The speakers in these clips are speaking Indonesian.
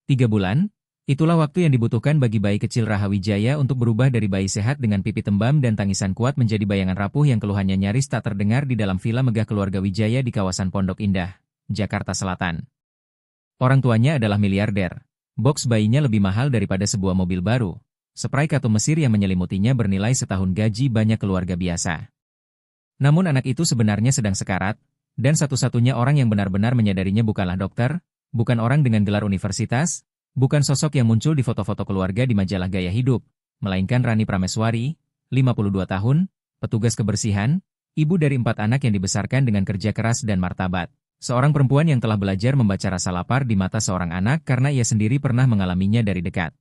3 bulan? Itulah waktu yang dibutuhkan bagi bayi kecil Rahawijaya untuk berubah dari bayi sehat dengan pipi tembam dan tangisan kuat menjadi bayangan rapuh yang keluhannya nyaris tak terdengar di dalam villa megah keluarga Wijaya di kawasan Pondok Indah, Jakarta Selatan. Orang tuanya adalah miliarder. Box bayinya lebih mahal daripada sebuah mobil baru. Spray katu Mesir yang menyelimutinya bernilai setahun gaji banyak keluarga biasa. Namun anak itu sebenarnya sedang sekarat, dan satu-satunya orang yang benar-benar menyadarinya bukanlah dokter, bukan orang dengan gelar universitas, bukan sosok yang muncul di foto-foto keluarga di majalah gaya hidup, melainkan Rani Prameswari, 52 tahun, petugas kebersihan, ibu dari 4 anak yang dibesarkan dengan kerja keras dan martabat. Seorang perempuan yang telah belajar membaca rasa lapar di mata seorang anak karena ia sendiri pernah mengalaminya dari dekat.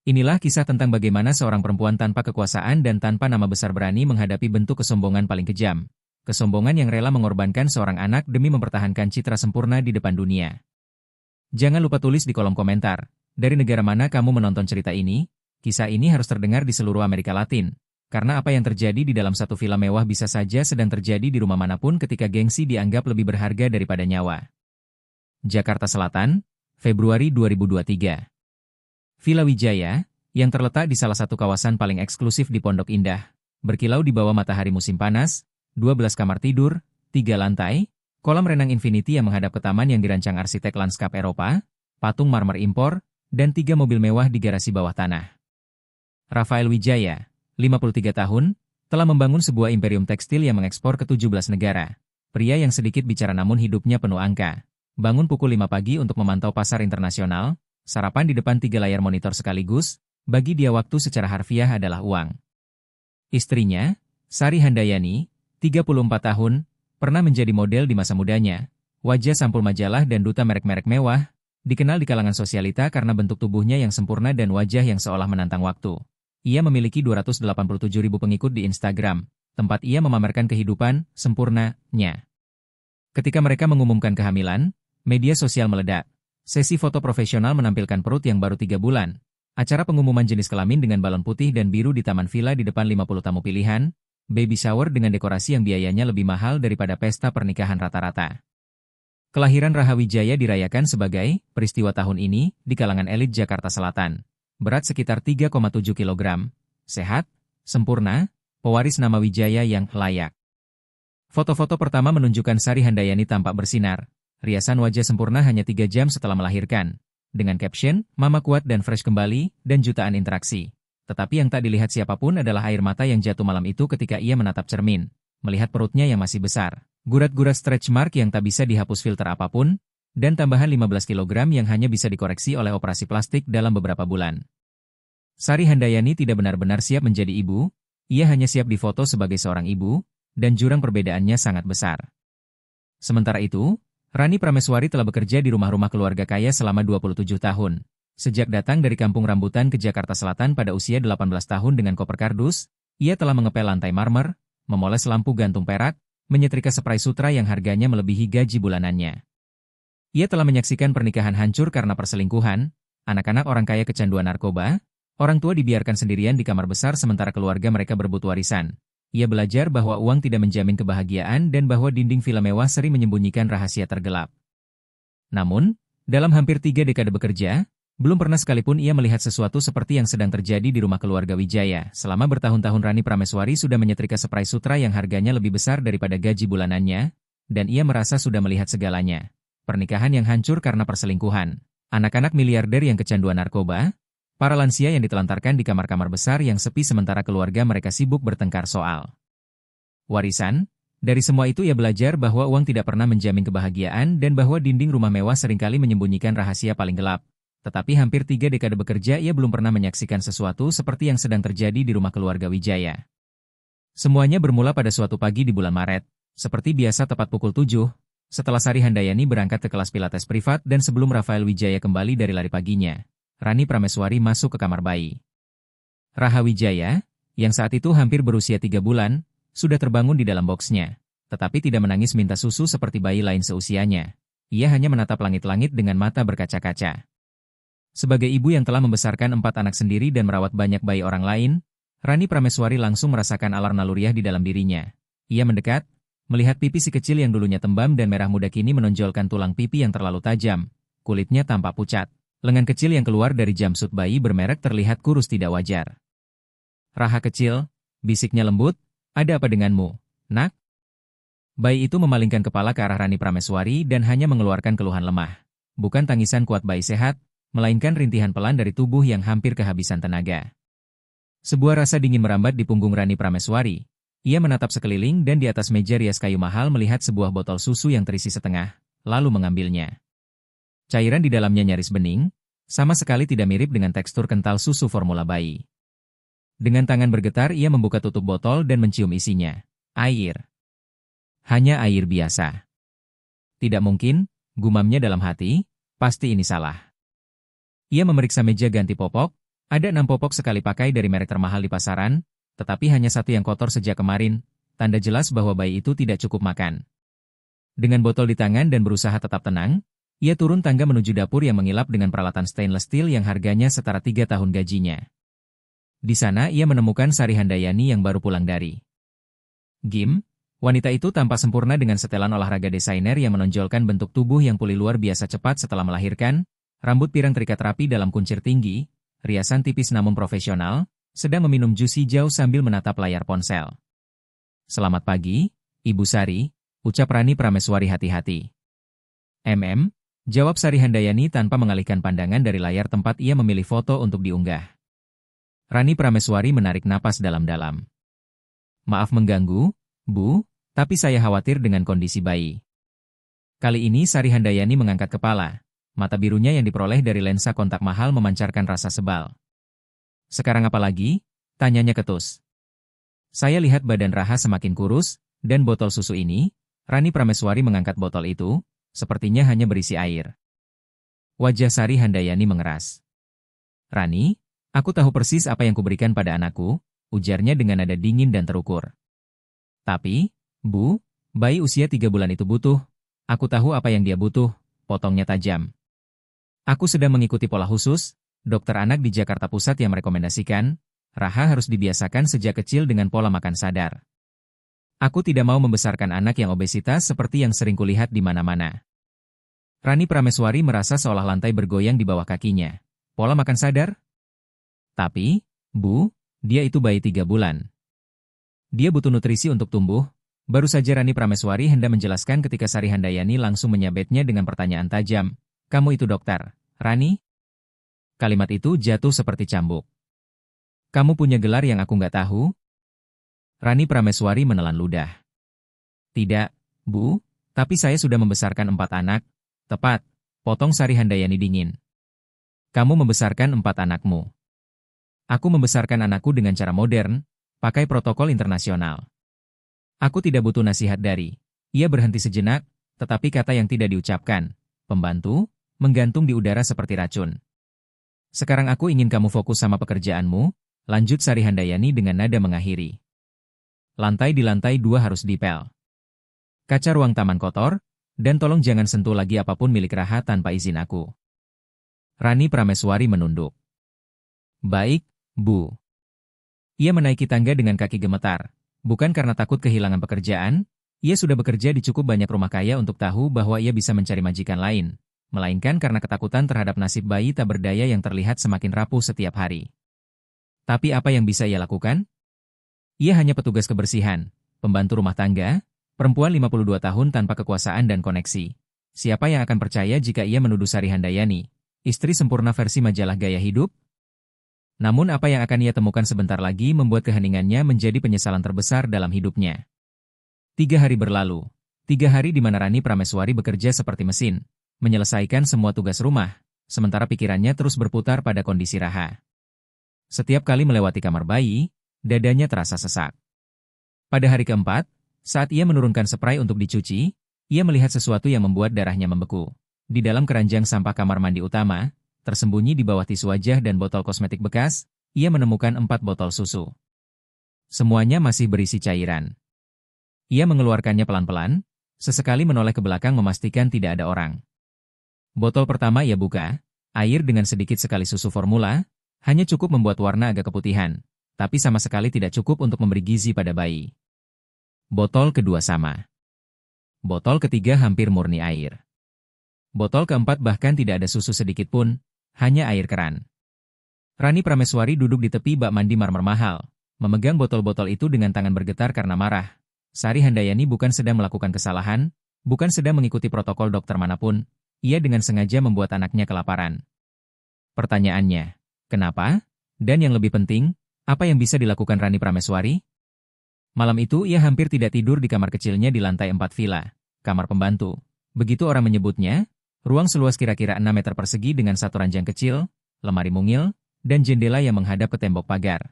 Inilah kisah tentang bagaimana seorang perempuan tanpa kekuasaan dan tanpa nama besar berani menghadapi bentuk kesombongan paling kejam. Kesombongan yang rela mengorbankan seorang anak demi mempertahankan citra sempurna di depan dunia. Jangan lupa tulis di kolom komentar, dari negara mana kamu menonton cerita ini? Kisah ini harus terdengar di seluruh Amerika Latin. Karena apa yang terjadi di dalam satu villa mewah bisa saja sedang terjadi di rumah manapun ketika gengsi dianggap lebih berharga daripada nyawa. Jakarta Selatan, Februari 2023. Villa Wijaya, yang terletak di salah satu kawasan paling eksklusif di Pondok Indah, berkilau di bawah matahari musim panas, 12 kamar tidur, 3 lantai, kolam renang infinity yang menghadap ke taman yang dirancang arsitek lanskap Eropa, patung marmer impor, dan 3 mobil mewah di garasi bawah tanah. Rafael Wijaya, 53 tahun, telah membangun sebuah imperium tekstil yang mengekspor ke 17 negara. Pria yang sedikit bicara namun hidupnya penuh angka. Bangun pukul 5 pagi untuk memantau pasar internasional, sarapan di depan 3 layar monitor sekaligus, bagi dia waktu secara harfiah adalah uang. Istrinya, Sari Handayani, 34 tahun, pernah menjadi model di masa mudanya, wajah sampul majalah dan duta merek-merek mewah, dikenal di kalangan sosialita karena bentuk tubuhnya yang sempurna dan wajah yang seolah menantang waktu. Ia memiliki 287.000 pengikut di Instagram, tempat ia memamerkan kehidupan sempurnanya. Ketika mereka mengumumkan kehamilan, media sosial meledak. Sesi foto profesional menampilkan perut yang baru 3 bulan. Acara pengumuman jenis kelamin dengan balon putih dan biru di taman villa di depan 50 tamu pilihan. Baby shower dengan dekorasi yang biayanya lebih mahal daripada pesta pernikahan rata-rata. Kelahiran Rahawijaya dirayakan sebagai peristiwa tahun ini di kalangan elit Jakarta Selatan. Berat sekitar 3,7 kg. Sehat, sempurna, pewaris nama Wijaya yang layak. Foto-foto pertama menunjukkan Sari Handayani tampak bersinar. Riasan wajah sempurna hanya 3 jam setelah melahirkan. Dengan caption, "Mama kuat dan fresh kembali," dan jutaan interaksi. Tetapi yang tak dilihat siapapun adalah air mata yang jatuh malam itu ketika ia menatap cermin. Melihat perutnya yang masih besar, gurat-gurat stretch mark yang tak bisa dihapus filter apapun, dan tambahan 15 kg yang hanya bisa dikoreksi oleh operasi plastik dalam beberapa bulan. Sari Handayani tidak benar-benar siap menjadi ibu, ia hanya siap difoto sebagai seorang ibu, dan jurang perbedaannya sangat besar. Sementara itu, Rani Prameswari telah bekerja di rumah-rumah keluarga kaya selama 27 tahun. Sejak datang dari kampung rambutan ke Jakarta Selatan pada usia 18 tahun dengan koper kardus, ia telah mengepel lantai marmer, memoles lampu gantung perak, menyetrika spray sutra yang harganya melebihi gaji bulanannya. Ia telah menyaksikan pernikahan hancur karena perselingkuhan, anak-anak orang kaya kecanduan narkoba, orang tua dibiarkan sendirian di kamar besar sementara keluarga mereka berebut warisan. Ia belajar bahwa uang tidak menjamin kebahagiaan dan bahwa dinding villa mewah sering menyembunyikan rahasia tergelap. Namun, dalam hampir 3 dekade bekerja, belum pernah sekalipun ia melihat sesuatu seperti yang sedang terjadi di rumah keluarga Wijaya. Selama bertahun-tahun Rani Prameswari sudah menyetrika spray sutra yang harganya lebih besar daripada gaji bulanannya, dan ia merasa sudah melihat segalanya. Pernikahan yang hancur karena perselingkuhan, anak-anak miliarder yang kecanduan narkoba, para lansia yang ditelantarkan di kamar-kamar besar yang sepi sementara keluarga mereka sibuk bertengkar soal warisan. Dari semua itu ia belajar bahwa uang tidak pernah menjamin kebahagiaan dan bahwa dinding rumah mewah seringkali menyembunyikan rahasia paling gelap. Tetapi hampir 3 dekade bekerja ia belum pernah menyaksikan sesuatu seperti yang sedang terjadi di rumah keluarga Wijaya. Semuanya bermula pada suatu pagi di bulan Maret. Seperti biasa tepat pukul 7, setelah Sari Handayani berangkat ke kelas pilates privat dan sebelum Rafael Wijaya kembali dari lari paginya, Rani Prameswari masuk ke kamar bayi. Rahawijaya, yang saat itu hampir berusia 3 bulan, sudah terbangun di dalam boksnya. Tetapi tidak menangis minta susu seperti bayi lain seusianya. Ia hanya menatap langit-langit dengan mata berkaca-kaca. Sebagai ibu yang telah membesarkan 4 anak sendiri dan merawat banyak bayi orang lain, Rani Prameswari langsung merasakan alar naluriah di dalam dirinya. Ia mendekat, melihat pipi si kecil yang dulunya tembam dan merah muda kini menonjolkan tulang pipi yang terlalu tajam. Kulitnya tampak pucat, Lengan kecil yang keluar dari jumpsuit bayi bermerek terlihat kurus tidak wajar. "Raha kecil," bisiknya lembut, "ada apa denganmu, nak?" Bayi itu memalingkan kepala ke arah Rani Prameswari dan hanya mengeluarkan keluhan lemah. Bukan tangisan kuat bayi sehat, melainkan rintihan pelan dari tubuh yang hampir kehabisan tenaga. Sebuah rasa dingin merambat di punggung Rani Prameswari. Ia menatap sekeliling dan di atas meja rias kayu mahal melihat sebuah botol susu yang terisi setengah, lalu mengambilnya. Cairan di dalamnya nyaris bening, sama sekali tidak mirip dengan tekstur kental susu formula bayi. Dengan tangan bergetar ia membuka tutup botol dan mencium isinya. Air. Hanya air biasa. Tidak mungkin, gumamnya dalam hati, pasti ini salah. Ia memeriksa meja ganti popok, ada 6 popok sekali pakai dari merek termahal di pasaran, tetapi hanya satu yang kotor sejak kemarin, tanda jelas bahwa bayi itu tidak cukup makan. Dengan botol di tangan dan berusaha tetap tenang, ia turun tangga menuju dapur yang mengilap dengan peralatan stainless steel yang harganya setara 3 tahun gajinya. Di sana ia menemukan Sari Handayani yang baru pulang dari gym. Wanita itu tampak sempurna dengan setelan olahraga desainer yang menonjolkan bentuk tubuh yang pulih luar biasa cepat setelah melahirkan, rambut pirang terikat rapi dalam kuncir tinggi, riasan tipis namun profesional, sedang meminum jus hijau sambil menatap layar ponsel. "Selamat pagi, Ibu Sari," ucap Rani Prameswari hati-hati. Jawab Sari Handayani tanpa mengalihkan pandangan dari layar tempat ia memilih foto untuk diunggah. Rani Prameswari menarik napas dalam-dalam. "Maaf mengganggu, Bu, tapi saya khawatir dengan kondisi bayi." Kali ini Sari Handayani mengangkat kepala, mata birunya yang diperoleh dari lensa kontak mahal memancarkan rasa sebal. "Sekarang apa lagi?" tanyanya ketus. "Saya lihat badan Raha semakin kurus, dan botol susu ini," Rani Prameswari mengangkat botol itu, "sepertinya hanya berisi air." Wajah Sari Handayani mengeras. "Rani, aku tahu persis apa yang kuberikan pada anakku," ujarnya dengan nada dingin dan terukur. "Tapi, Bu, bayi usia 3 bulan itu butuh. Aku tahu apa yang dia butuh," potongnya tajam. "Aku sedang mengikuti pola khusus, dokter anak di Jakarta Pusat yang merekomendasikan, Raha harus dibiasakan sejak kecil dengan pola makan sadar. Aku tidak mau membesarkan anak yang obesitas seperti yang sering kulihat di mana-mana." Rani Prameswari merasa seolah lantai bergoyang di bawah kakinya. "Pola makan sadar? Tapi, Bu, dia itu bayi 3 bulan. Dia butuh nutrisi untuk tumbuh." Baru saja Rani Prameswari hendak menjelaskan ketika Sari Handayani langsung menyabetnya dengan pertanyaan tajam. "Kamu itu dokter, Rani?" Kalimat itu jatuh seperti cambuk. "Kamu punya gelar yang aku nggak tahu?" Rani Prameswari menelan ludah. "Tidak, Bu, tapi saya sudah membesarkan 4 anak." "Tepat," potong Sari Handayani dingin. "Kamu membesarkan 4 anakmu. Aku membesarkan anakku dengan cara modern, pakai protokol internasional. Aku tidak butuh nasihat dari..." Ia berhenti sejenak, tetapi kata yang tidak diucapkan, "pembantu," menggantung di udara seperti racun. "Sekarang aku ingin kamu fokus sama pekerjaanmu," lanjut Sari Handayani dengan nada mengakhiri. "Lantai di lantai 2 harus dipel. Kaca ruang taman kotor, dan tolong jangan sentuh lagi apapun milik Raha tanpa izin aku." Rani Prameswari menunduk. "Baik, Bu." Ia menaiki tangga dengan kaki gemetar. Bukan karena takut kehilangan pekerjaan, ia sudah bekerja di cukup banyak rumah kaya untuk tahu bahwa ia bisa mencari majikan lain, melainkan karena ketakutan terhadap nasib bayi tak berdaya yang terlihat semakin rapuh setiap hari. Tapi apa yang bisa ia lakukan? Ia hanya petugas kebersihan, pembantu rumah tangga, perempuan 52 tahun tanpa kekuasaan dan koneksi. Siapa yang akan percaya jika ia menuduh Sari Handayani, istri sempurna versi majalah gaya hidup? Namun apa yang akan ia temukan sebentar lagi membuat keheningannya menjadi penyesalan terbesar dalam hidupnya. 3 hari berlalu. 3 hari di mana Rani Prameswari bekerja seperti mesin, menyelesaikan semua tugas rumah, sementara pikirannya terus berputar pada kondisi Raha. Setiap kali melewati kamar bayi, dadanya terasa sesak. Pada hari keempat, saat ia menurunkan spray untuk dicuci, ia melihat sesuatu yang membuat darahnya membeku. Di dalam keranjang sampah kamar mandi utama, tersembunyi di bawah tisu wajah dan botol kosmetik bekas, ia menemukan 4 botol susu. Semuanya masih berisi cairan. Ia mengeluarkannya pelan-pelan, sesekali menoleh ke belakang memastikan tidak ada orang. Botol pertama ia buka, air dengan sedikit sekali susu formula, hanya cukup membuat warna agak keputihan, tapi sama sekali tidak cukup untuk memberi gizi pada bayi. Botol kedua sama. Botol ketiga hampir murni air. Botol keempat bahkan tidak ada susu sedikit pun, hanya air keran. Rani Prameswari duduk di tepi bak mandi marmer mahal, memegang botol-botol itu dengan tangan bergetar karena marah. Sari Handayani bukan sedang melakukan kesalahan, bukan sedang mengikuti protokol dokter manapun, ia dengan sengaja membuat anaknya kelaparan. Pertanyaannya, kenapa? Dan yang lebih penting, apa yang bisa dilakukan Rani Prameswari? Malam itu ia hampir tidak tidur di kamar kecilnya di lantai 4 villa, kamar pembantu. Begitu orang menyebutnya, ruang seluas kira-kira 6 meter persegi dengan satu ranjang kecil, lemari mungil, dan jendela yang menghadap ke tembok pagar.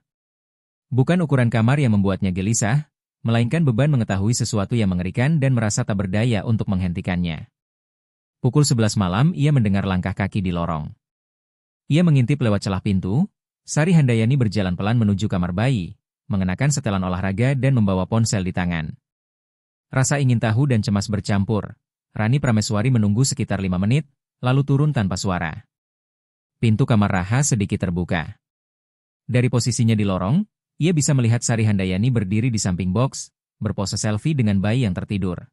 Bukan ukuran kamar yang membuatnya gelisah, melainkan beban mengetahui sesuatu yang mengerikan dan merasa tak berdaya untuk menghentikannya. Pukul 11 malam ia mendengar langkah kaki di lorong. Ia mengintip lewat celah pintu, Sari Handayani berjalan pelan menuju kamar bayi, mengenakan setelan olahraga dan membawa ponsel di tangan. Rasa ingin tahu dan cemas bercampur. Rani Prameswari menunggu sekitar 5 menit, lalu turun tanpa suara. Pintu kamar Raha sedikit terbuka. Dari posisinya di lorong, ia bisa melihat Sari Handayani berdiri di samping box, berpose selfie dengan bayi yang tertidur.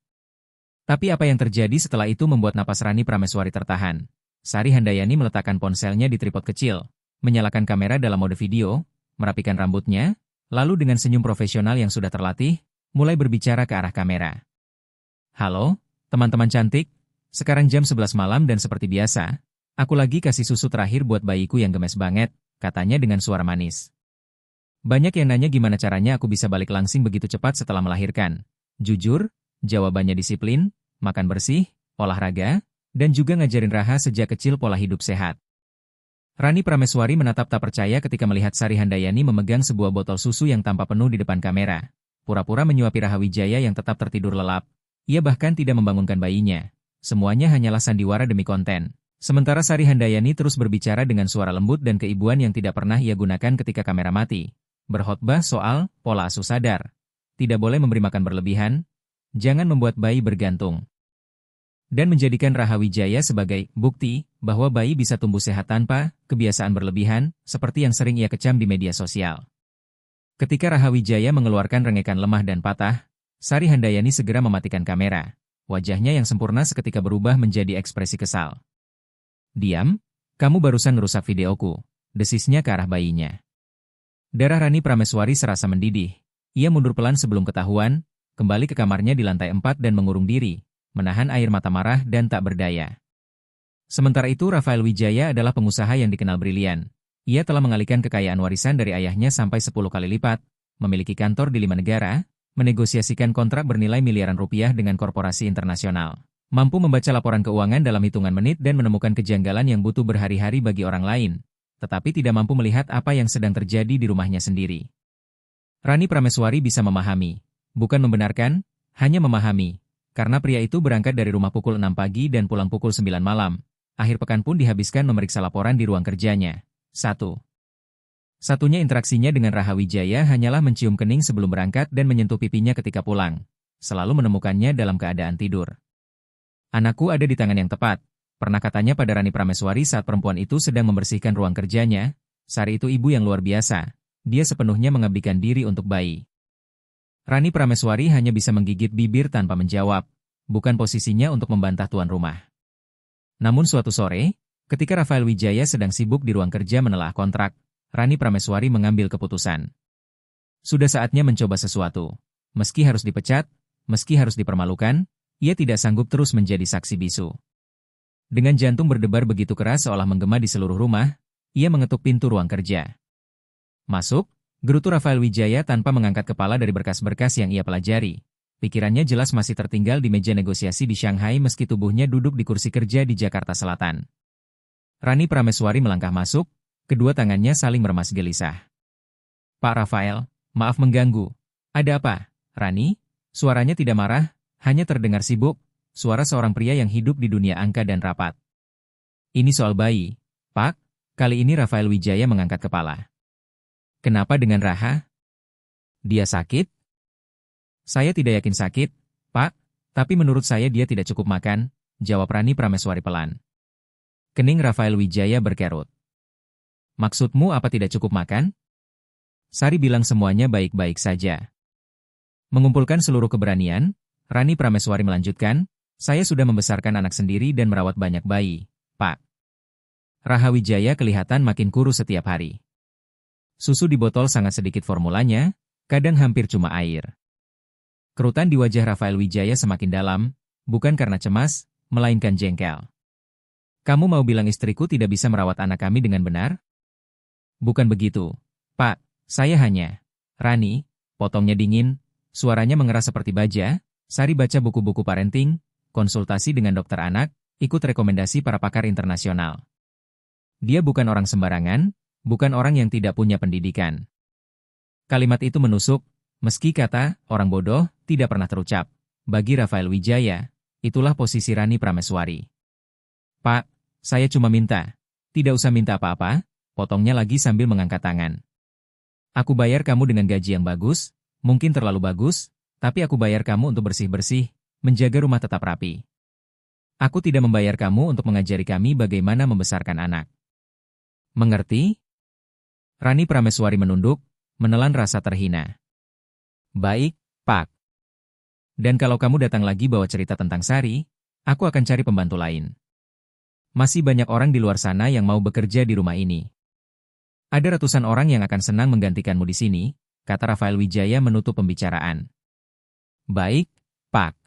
Tapi apa yang terjadi setelah itu membuat napas Rani Prameswari tertahan. Sari Handayani meletakkan ponselnya di tripod kecil, menyalakan kamera dalam mode video, merapikan rambutnya, lalu dengan senyum profesional yang sudah terlatih, mulai berbicara ke arah kamera. Halo, teman-teman cantik, sekarang jam 11 malam dan seperti biasa, aku lagi kasih susu terakhir buat bayiku yang gemes banget, katanya dengan suara manis. Banyak yang nanya gimana caranya aku bisa balik langsing begitu cepat setelah melahirkan. Jujur, jawabannya disiplin, makan bersih, olahraga, dan juga ngajarin Raha sejak kecil pola hidup sehat. Rani Prameswari menatap tak percaya ketika melihat Sari Handayani memegang sebuah botol susu yang tampak penuh di depan kamera. Pura-pura menyuapi Raha Wijaya yang tetap tertidur lelap. Ia bahkan tidak membangunkan bayinya. Semuanya hanyalah sandiwara demi konten. Sementara Sari Handayani terus berbicara dengan suara lembut dan keibuan yang tidak pernah ia gunakan ketika kamera mati. Berkhotbah soal pola asuh sadar. Tidak boleh memberi makan berlebihan. Jangan membuat bayi bergantung. Dan menjadikan Raha Wijaya sebagai bukti bahwa bayi bisa tumbuh sehat tanpa kebiasaan berlebihan, seperti yang sering ia kecam di media sosial. Ketika Raha Wijaya mengeluarkan rengekan lemah dan patah, Sari Handayani segera mematikan kamera. Wajahnya yang sempurna seketika berubah menjadi ekspresi kesal. Diam, kamu barusan merusak videoku, desisnya ke arah bayinya. Darah Rani Prameswari serasa mendidih. Ia mundur pelan sebelum ketahuan, kembali ke kamarnya di lantai 4 dan mengurung diri, menahan air mata marah dan tak berdaya. Sementara itu Rafael Wijaya adalah pengusaha yang dikenal brilian. Ia telah mengalihkan kekayaan warisan dari ayahnya sampai 10 kali lipat, memiliki kantor di 5 negara, menegosiasikan kontrak bernilai miliaran rupiah dengan korporasi internasional. Mampu membaca laporan keuangan dalam hitungan menit dan menemukan kejanggalan yang butuh berhari-hari bagi orang lain, tetapi tidak mampu melihat apa yang sedang terjadi di rumahnya sendiri. Rani Prameswari bisa memahami, bukan membenarkan, hanya memahami, karena pria itu berangkat dari rumah pukul 6 pagi dan pulang pukul 9 malam. Akhir pekan pun dihabiskan memeriksa laporan di ruang kerjanya. Satunya interaksinya dengan Raha Wijaya hanyalah mencium kening sebelum berangkat dan menyentuh pipinya ketika pulang. Selalu menemukannya dalam keadaan tidur. Anakku ada di tangan yang tepat, pernah katanya pada Rani Prameswari saat perempuan itu sedang membersihkan ruang kerjanya. Sari itu ibu yang luar biasa, dia sepenuhnya mengabdikan diri untuk bayi. Rani Prameswari hanya bisa menggigit bibir tanpa menjawab, bukan posisinya untuk membantah tuan rumah. Namun suatu sore, ketika Rafael Wijaya sedang sibuk di ruang kerja menelaah kontrak, Rani Prameswari mengambil keputusan. Sudah saatnya mencoba sesuatu. Meski harus dipecat, meski harus dipermalukan, ia tidak sanggup terus menjadi saksi bisu. Dengan jantung berdebar begitu keras seolah menggema di seluruh rumah, ia mengetuk pintu ruang kerja. Masuk, gerutu Rafael Wijaya tanpa mengangkat kepala dari berkas-berkas yang ia pelajari. Pikirannya jelas masih tertinggal di meja negosiasi di Shanghai meski tubuhnya duduk di kursi kerja di Jakarta Selatan. Rani Prameswari melangkah masuk, kedua tangannya saling meremas gelisah. Pak Rafael, maaf mengganggu. Ada apa, Rani? Suaranya tidak marah, hanya terdengar sibuk, suara seorang pria yang hidup di dunia angka dan rapat. Ini soal bayi, Pak. Kali ini Rafael Wijaya mengangkat kepala. Kenapa dengan Raha? Dia sakit? Saya tidak yakin sakit, Pak, tapi menurut saya dia tidak cukup makan, jawab Rani Prameswari pelan. Kening Rafael Wijaya berkerut. Maksudmu apa tidak cukup makan? Sari bilang semuanya baik-baik saja. Mengumpulkan seluruh keberanian, Rani Prameswari melanjutkan, saya sudah membesarkan anak sendiri dan merawat banyak bayi, Pak. Rahawijaya kelihatan makin kurus setiap hari. Susu di botol sangat sedikit formulanya, kadang hampir cuma air. Kerutan di wajah Rafael Wijaya semakin dalam, bukan karena cemas, melainkan jengkel. Kamu mau bilang istriku tidak bisa merawat anak kami dengan benar? Bukan begitu, Pak. Saya hanya... Rani, potongnya dingin, suaranya mengeras seperti baja. Sari baca buku-buku parenting, konsultasi dengan dokter anak, ikut rekomendasi para pakar internasional. Dia bukan orang sembarangan, bukan orang yang tidak punya pendidikan. Kalimat itu menusuk, meski kata orang bodoh tidak pernah terucap. Bagi Rafael Wijaya, itulah posisi Rani Prameswari. Pak, saya cuma minta. Tidak usah minta apa-apa, potongnya lagi sambil mengangkat tangan. Aku bayar kamu dengan gaji yang bagus, mungkin terlalu bagus, tapi aku bayar kamu untuk bersih-bersih, menjaga rumah tetap rapi. Aku tidak membayar kamu untuk mengajari kami bagaimana membesarkan anak. Mengerti? Rani Prameswari menunduk, menelan rasa terhina. Baik, Pak. Dan kalau kamu datang lagi bawa cerita tentang Sari, aku akan cari pembantu lain. Masih banyak orang di luar sana yang mau bekerja di rumah ini. Ada ratusan orang yang akan senang menggantikanmu di sini, kata Rafael Wijaya menutup pembicaraan. Baik, Pak.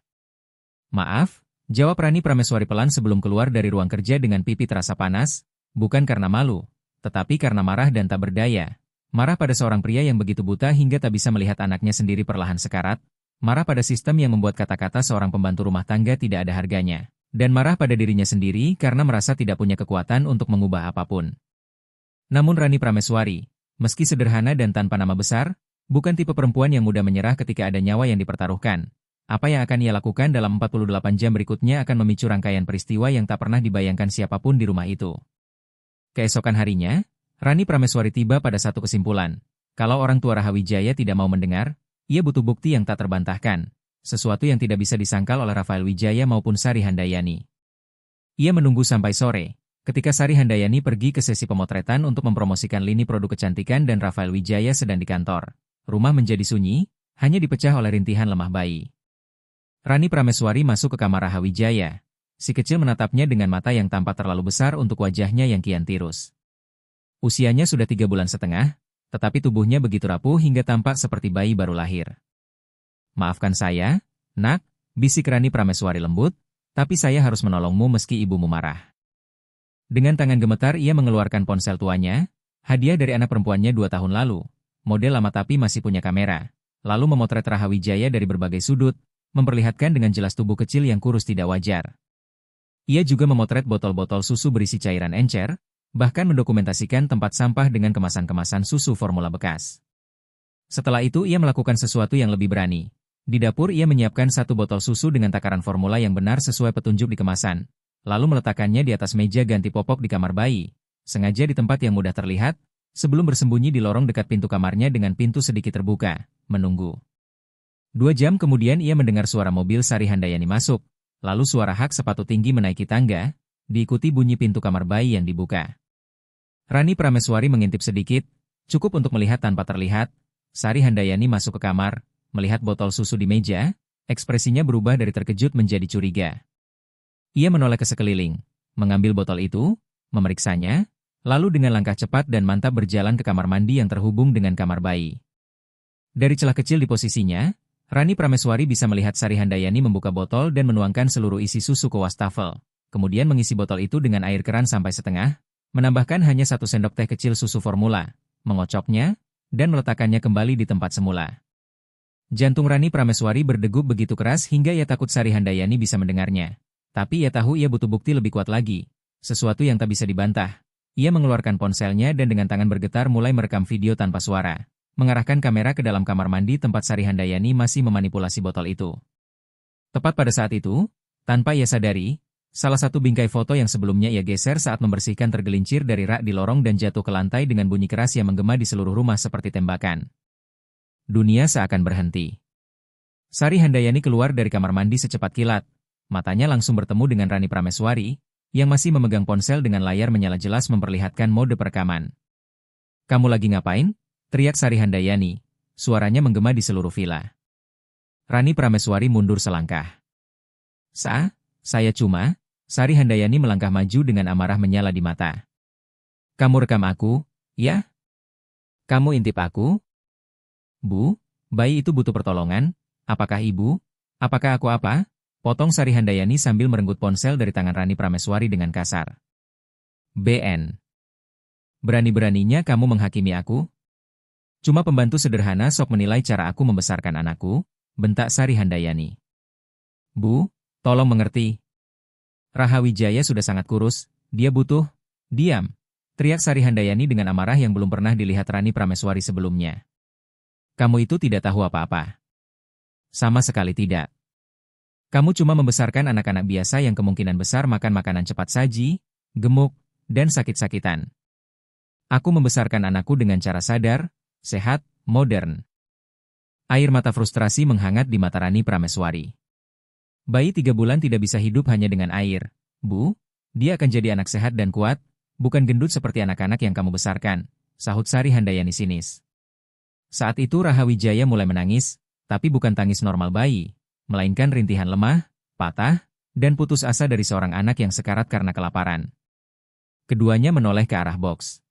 Maaf, jawab Rani Prameswari pelan sebelum keluar dari ruang kerja dengan pipi terasa panas, bukan karena malu, tetapi karena marah dan tak berdaya. Marah pada seorang pria yang begitu buta hingga tak bisa melihat anaknya sendiri perlahan sekarat, marah pada sistem yang membuat kata-kata seorang pembantu rumah tangga tidak ada harganya, dan marah pada dirinya sendiri karena merasa tidak punya kekuatan untuk mengubah apapun. Namun Rani Prameswari, meski sederhana dan tanpa nama besar, bukan tipe perempuan yang mudah menyerah ketika ada nyawa yang dipertaruhkan. Apa yang akan ia lakukan dalam 48 jam berikutnya akan memicu rangkaian peristiwa yang tak pernah dibayangkan siapapun di rumah itu. Keesokan harinya, Rani Prameswari tiba pada satu kesimpulan. Kalau orang tua Rahawijaya tidak mau mendengar, ia butuh bukti yang tak terbantahkan. Sesuatu yang tidak bisa disangkal oleh Rafael Wijaya maupun Sari Handayani. Ia menunggu sampai sore. Ketika Sari Handayani pergi ke sesi pemotretan untuk mempromosikan lini produk kecantikan dan Rafael Wijaya sedang di kantor, rumah menjadi sunyi, hanya dipecah oleh rintihan lemah bayi. Rani Prameswari masuk ke kamar Rahawijaya. Si kecil menatapnya dengan mata yang tampak terlalu besar untuk wajahnya yang kian tirus. Usianya sudah 3,5 bulan, tetapi tubuhnya begitu rapuh hingga tampak seperti bayi baru lahir. Maafkan saya, nak, bisik Rani Prameswari lembut, tapi saya harus menolongmu meski ibumu marah. Dengan tangan gemetar ia mengeluarkan ponsel tuanya, hadiah dari anak perempuannya 2 tahun lalu, model lama tapi masih punya kamera, lalu memotret Rahawijaya dari berbagai sudut, memperlihatkan dengan jelas tubuh kecil yang kurus tidak wajar. Ia juga memotret botol-botol susu berisi cairan encer, bahkan mendokumentasikan tempat sampah dengan kemasan-kemasan susu formula bekas. Setelah itu ia melakukan sesuatu yang lebih berani. Di dapur ia menyiapkan 1 botol susu dengan takaran formula yang benar sesuai petunjuk di kemasan, lalu meletakkannya di atas meja ganti popok di kamar bayi, sengaja di tempat yang mudah terlihat, sebelum bersembunyi di lorong dekat pintu kamarnya dengan pintu sedikit terbuka, menunggu. 2 jam kemudian ia mendengar suara mobil Sari Handayani masuk, lalu suara hak sepatu tinggi menaiki tangga, diikuti bunyi pintu kamar bayi yang dibuka. Rani Prameswari mengintip sedikit, cukup untuk melihat tanpa terlihat, Sari Handayani masuk ke kamar, melihat botol susu di meja, ekspresinya berubah dari terkejut menjadi curiga. Ia menoleh ke sekeliling, mengambil botol itu, memeriksanya, lalu dengan langkah cepat dan mantap berjalan ke kamar mandi yang terhubung dengan kamar bayi. Dari celah kecil di posisinya, Rani Prameswari bisa melihat Sari Handayani membuka botol dan menuangkan seluruh isi susu ke wastafel, kemudian mengisi botol itu dengan air keran sampai setengah, menambahkan hanya 1 sendok teh kecil susu formula, mengocoknya, dan meletakkannya kembali di tempat semula. Jantung Rani Prameswari berdegup begitu keras hingga ia takut Sari Handayani bisa mendengarnya. Tapi ia tahu ia butuh bukti lebih kuat lagi, sesuatu yang tak bisa dibantah. Ia mengeluarkan ponselnya dan dengan tangan bergetar mulai merekam video tanpa suara, mengarahkan kamera ke dalam kamar mandi tempat Sari Handayani masih memanipulasi botol itu. Tepat pada saat itu, tanpa ia sadari, salah satu bingkai foto yang sebelumnya ia geser saat membersihkan tergelincir dari rak di lorong dan jatuh ke lantai dengan bunyi keras yang menggema di seluruh rumah seperti tembakan. Dunia seakan berhenti. Sari Handayani keluar dari kamar mandi secepat kilat. Matanya langsung bertemu dengan Rani Prameswari, yang masih memegang ponsel dengan layar menyala jelas memperlihatkan mode perekaman. "Kamu lagi ngapain?" teriak Sari Handayani. Suaranya menggema di seluruh villa. Rani Prameswari mundur selangkah. Saya cuma..." Sari Handayani melangkah maju dengan amarah menyala di mata. Kamu rekam aku, ya? Kamu intip aku? Bu, bayi itu butuh pertolongan. Apakah ibu? Apakah aku apa? Potong Sari Handayani sambil merenggut ponsel dari tangan Rani Prameswari dengan kasar. BN. Berani-beraninya kamu menghakimi aku? Cuma pembantu sederhana sok menilai cara aku membesarkan anakku, bentak Sari Handayani. Bu, tolong mengerti. Rahawijaya sudah sangat kurus, dia butuh. Diam, teriak Sari Handayani dengan amarah yang belum pernah dilihat Rani Prameswari sebelumnya. Kamu itu tidak tahu apa-apa. Sama sekali tidak. Kamu cuma membesarkan anak-anak biasa yang kemungkinan besar makan makanan cepat saji, gemuk, dan sakit-sakitan. Aku membesarkan anakku dengan cara sadar, sehat, modern. Air mata frustrasi menghangat di mata Rani Prameswari. Bayi 3 bulan tidak bisa hidup hanya dengan air. Bu, dia akan jadi anak sehat dan kuat, bukan gendut seperti anak-anak yang kamu besarkan, sahut Sari Handayani sinis. Saat itu Rahawijaya mulai menangis, tapi bukan tangis normal bayi, melainkan rintihan lemah, patah, dan putus asa dari seorang anak yang sekarat karena kelaparan. Keduanya menoleh ke arah box.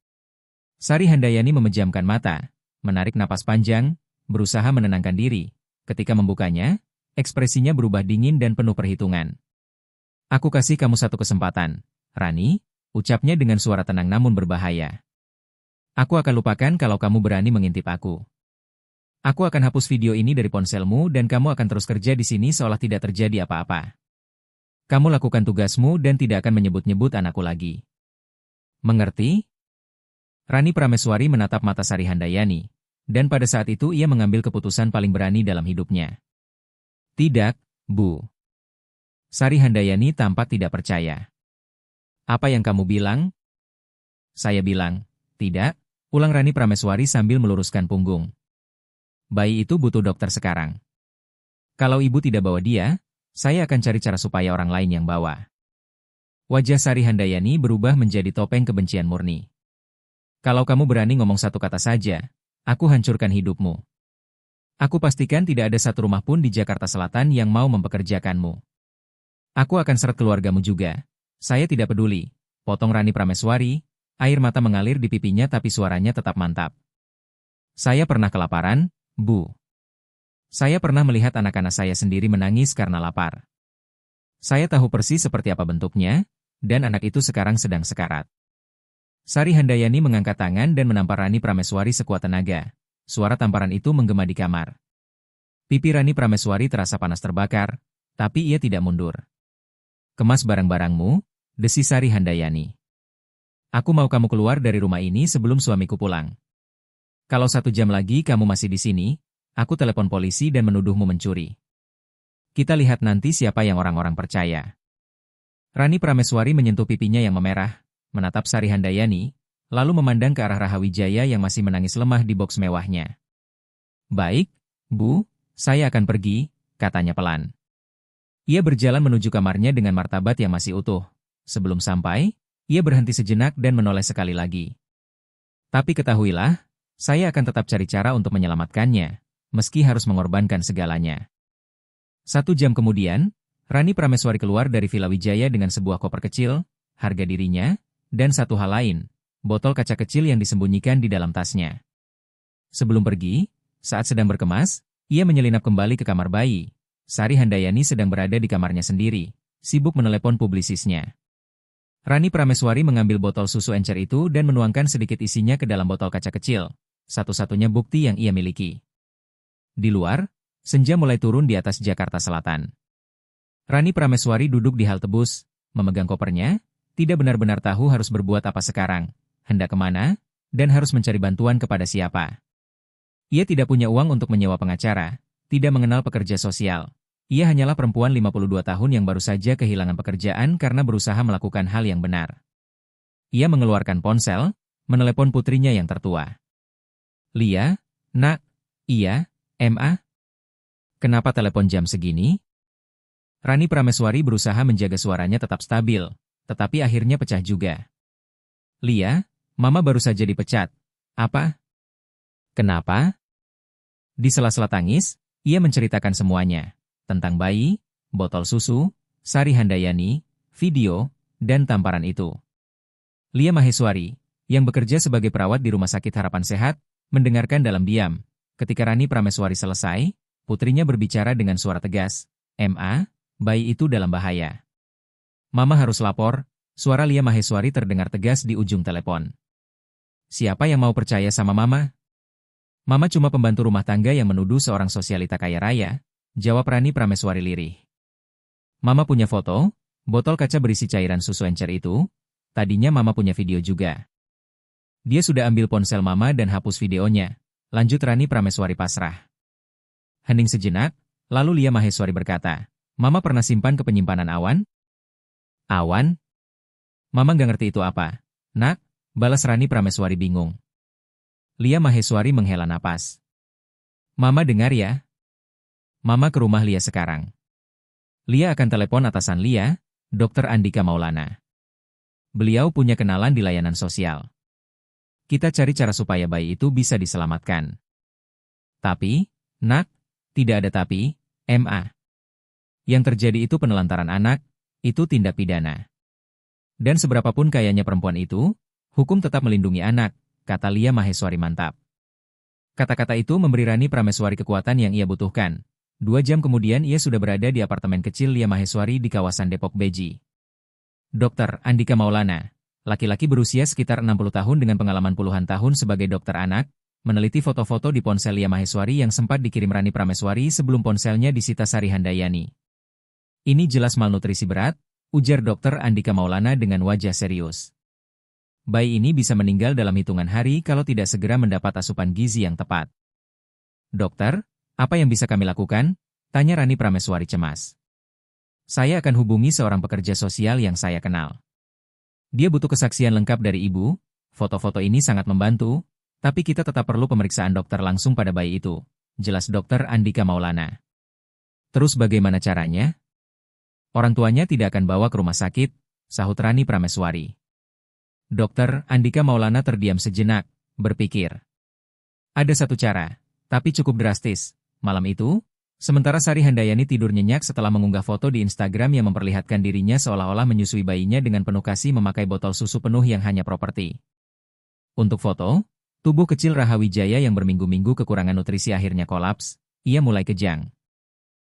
Sari Handayani memejamkan mata, menarik napas panjang, berusaha menenangkan diri. Ketika membukanya, ekspresinya berubah dingin dan penuh perhitungan. Aku kasih kamu satu kesempatan, Rani, ucapnya dengan suara tenang namun berbahaya. Aku akan lupakan kalau kamu berani mengintip aku. Aku akan hapus video ini dari ponselmu dan kamu akan terus kerja di sini seolah tidak terjadi apa-apa. Kamu lakukan tugasmu dan tidak akan menyebut-nyebut anakku lagi. Mengerti? Rani Prameswari menatap mata Sari Handayani, dan pada saat itu ia mengambil keputusan paling berani dalam hidupnya. Tidak, Bu. Sari Handayani tampak tidak percaya. Apa yang kamu bilang? Saya bilang, tidak, ulang Rani Prameswari sambil meluruskan punggung. Bayi itu butuh dokter sekarang. Kalau ibu tidak bawa dia, saya akan cari cara supaya orang lain yang bawa. Wajah Sari Handayani berubah menjadi topeng kebencian murni. Kalau kamu berani ngomong satu kata saja, aku hancurkan hidupmu. Aku pastikan tidak ada satu rumah pun di Jakarta Selatan yang mau mempekerjakanmu. Aku akan seret keluargamu juga. Saya tidak peduli. Potong Rani Prameswari, air mata mengalir di pipinya tapi suaranya tetap mantap. Saya pernah kelaparan, Bu. Saya pernah melihat anak-anak saya sendiri menangis karena lapar. Saya tahu persis seperti apa bentuknya, dan anak itu sekarang sedang sekarat. Sari Handayani mengangkat tangan dan menampar Rani Prameswari sekuat tenaga. Suara tamparan itu menggema di kamar. Pipi Rani Prameswari terasa panas terbakar, tapi ia tidak mundur. Kemas barang-barangmu, desi Sari Handayani. Aku mau kamu keluar dari rumah ini sebelum suamiku pulang. Kalau 1 jam lagi kamu masih di sini, aku telepon polisi dan menuduhmu mencuri. Kita lihat nanti siapa yang orang-orang percaya. Rani Prameswari menyentuh pipinya yang memerah, menatap Sari Handayani, lalu memandang ke arah Rahawijaya yang masih menangis lemah di boks mewahnya. Baik, Bu, saya akan pergi, katanya pelan. Ia berjalan menuju kamarnya dengan martabat yang masih utuh. Sebelum sampai, ia berhenti sejenak dan menoleh sekali lagi. Tapi ketahuilah, saya akan tetap cari cara untuk menyelamatkannya, meski harus mengorbankan segalanya. 1 jam kemudian, Rani Prameswari keluar dari Villa Wijaya dengan sebuah koper kecil, harga dirinya, dan satu hal lain, botol kaca kecil yang disembunyikan di dalam tasnya. Sebelum pergi, saat sedang berkemas, ia menyelinap kembali ke kamar bayi. Sari Handayani sedang berada di kamarnya sendiri, sibuk menelepon publisisnya. Rani Prameswari mengambil botol susu encer itu dan menuangkan sedikit isinya ke dalam botol kaca kecil, satu-satunya bukti yang ia miliki. Di luar, senja mulai turun di atas Jakarta Selatan. Rani Prameswari duduk di halte bus, memegang kopernya, tidak benar-benar tahu harus berbuat apa sekarang, hendak kemana, dan harus mencari bantuan kepada siapa. Ia tidak punya uang untuk menyewa pengacara, tidak mengenal pekerja sosial. Ia hanyalah perempuan 52 tahun yang baru saja kehilangan pekerjaan karena berusaha melakukan hal yang benar. Ia mengeluarkan ponsel, menelepon putrinya yang tertua. Lia, nak, iya, Ma. Kenapa telepon jam segini? Rani Prameswari berusaha menjaga suaranya tetap stabil, tetapi akhirnya pecah juga. Lia, Mama baru saja dipecat. Apa? Kenapa? Di sela-sela tangis, ia menceritakan semuanya. Tentang bayi, botol susu, Sari Handayani, video, dan tamparan itu. Lia Maheswari, yang bekerja sebagai perawat di Rumah Sakit Harapan Sehat, mendengarkan dalam diam. Ketika Rani Prameswari selesai, putrinya berbicara dengan suara tegas, "Ma, bayi itu dalam bahaya. Mama harus lapor." Suara Lia Maheswari terdengar tegas di ujung telepon. "Siapa yang mau percaya sama Mama? Mama cuma pembantu rumah tangga yang menuduh seorang sosialita kaya raya," jawab Rani Prameswari lirih. "Mama punya foto, botol kaca berisi cairan susu encer itu. Tadinya Mama punya video juga. Dia sudah ambil ponsel Mama dan hapus videonya," lanjut Rani Prameswari pasrah. Hening sejenak, lalu Lia Maheswari berkata, "Mama pernah simpan ke penyimpanan awan?" "Awan? Mama nggak ngerti itu apa, Nak," balas Rani Prameswari bingung. Lia Maheswari menghela napas. "Mama dengar ya. Mama ke rumah Lia sekarang. Lia akan telepon atasan Lia, Dr. Andika Maulana. Beliau punya kenalan di layanan sosial. Kita cari cara supaya bayi itu bisa diselamatkan." "Tapi, Nak, tidak ada tapi, Ma. Yang terjadi itu penelantaran anak, itu tindak pidana. Dan seberapapun kayanya perempuan itu, hukum tetap melindungi anak," kata Lia Maheswari mantap. Kata-kata itu memberi Rani Prameswari kekuatan yang ia butuhkan. 2 jam kemudian ia sudah berada di apartemen kecil Lia Maheswari di kawasan Depok Beji. Dr. Andika Maulana, laki-laki berusia sekitar 60 tahun dengan pengalaman puluhan tahun sebagai dokter anak, meneliti foto-foto di ponsel Lia Maheswari yang sempat dikirim Rani Prameswari sebelum ponselnya disita Sari Handayani. "Ini jelas malnutrisi berat," ujar Dr. Andika Maulana dengan wajah serius. "Bayi ini bisa meninggal dalam hitungan hari kalau tidak segera mendapat asupan gizi yang tepat." "Dokter, apa yang bisa kami lakukan?" tanya Rani Prameswari cemas. "Saya akan hubungi seorang pekerja sosial yang saya kenal. Dia butuh kesaksian lengkap dari ibu. Foto-foto ini sangat membantu, tapi kita tetap perlu pemeriksaan dokter langsung pada bayi itu," jelas Dr. Andika Maulana. "Terus bagaimana caranya?" "Orang tuanya tidak akan bawa ke rumah sakit," sahut Rani Prameswari. Dr. Andika Maulana terdiam sejenak, berpikir. Ada satu cara, tapi cukup drastis. Malam itu, sementara Sari Handayani tidur nyenyak setelah mengunggah foto di Instagram yang memperlihatkan dirinya seolah-olah menyusui bayinya dengan penuh kasih memakai botol susu penuh yang hanya properti. Untuk foto, tubuh kecil Rahawijaya yang berminggu-minggu kekurangan nutrisi akhirnya kolaps, ia mulai kejang.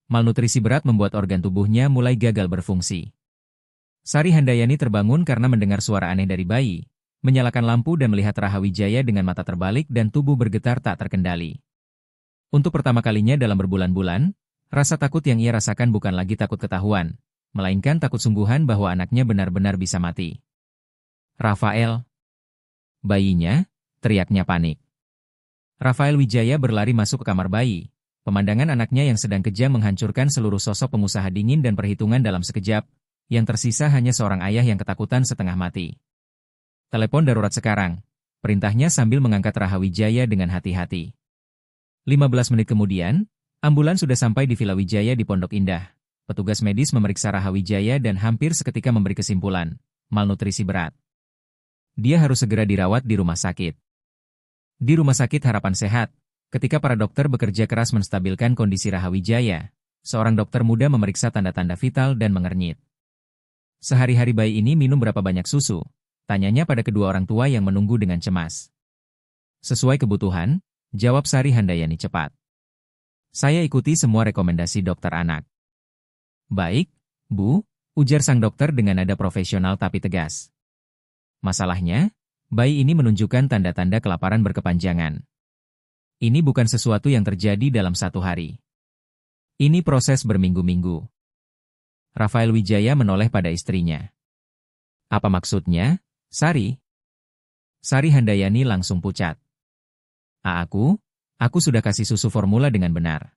Malnutrisi berat membuat organ tubuhnya mulai gagal berfungsi. Sari Handayani terbangun karena mendengar suara aneh dari bayi, menyalakan lampu dan melihat Rahawijaya dengan mata terbalik dan tubuh bergetar tak terkendali. Untuk pertama kalinya dalam berbulan-bulan, rasa takut yang ia rasakan bukan lagi takut ketahuan, melainkan takut sungguhan bahwa anaknya benar-benar bisa mati. "Rafael!" "Bayinya!" teriaknya panik. Rafael Wijaya berlari masuk ke kamar bayi. Pemandangan anaknya yang sedang kejam menghancurkan seluruh sosok pengusaha dingin dan perhitungan dalam sekejap, yang tersisa hanya seorang ayah yang ketakutan setengah mati. "Telepon darurat sekarang," perintahnya sambil mengangkat Rahawijaya dengan hati-hati. 15 menit kemudian, ambulans sudah sampai di Villa Wijaya di Pondok Indah. Petugas medis memeriksa Rahawijaya dan hampir seketika memberi kesimpulan, malnutrisi berat. Dia harus segera dirawat di rumah sakit. Di Rumah Sakit Harapan Sehat, ketika para dokter bekerja keras menstabilkan kondisi Rahawijaya, seorang dokter muda memeriksa tanda-tanda vital dan mengernyit. "Sehari-hari bayi ini minum berapa banyak susu?" tanyanya pada kedua orang tua yang menunggu dengan cemas. "Sesuai kebutuhan," jawab Sari Handayani cepat. "Saya ikuti semua rekomendasi dokter anak." "Baik, Bu," ujar sang dokter dengan nada profesional tapi tegas. "Masalahnya, bayi ini menunjukkan tanda-tanda kelaparan berkepanjangan. Ini bukan sesuatu yang terjadi dalam satu hari. Ini proses berminggu-minggu." Rafael Wijaya menoleh pada istrinya. "Apa maksudnya, Sari?" Sari Handayani langsung pucat. Aku sudah kasih susu formula dengan benar."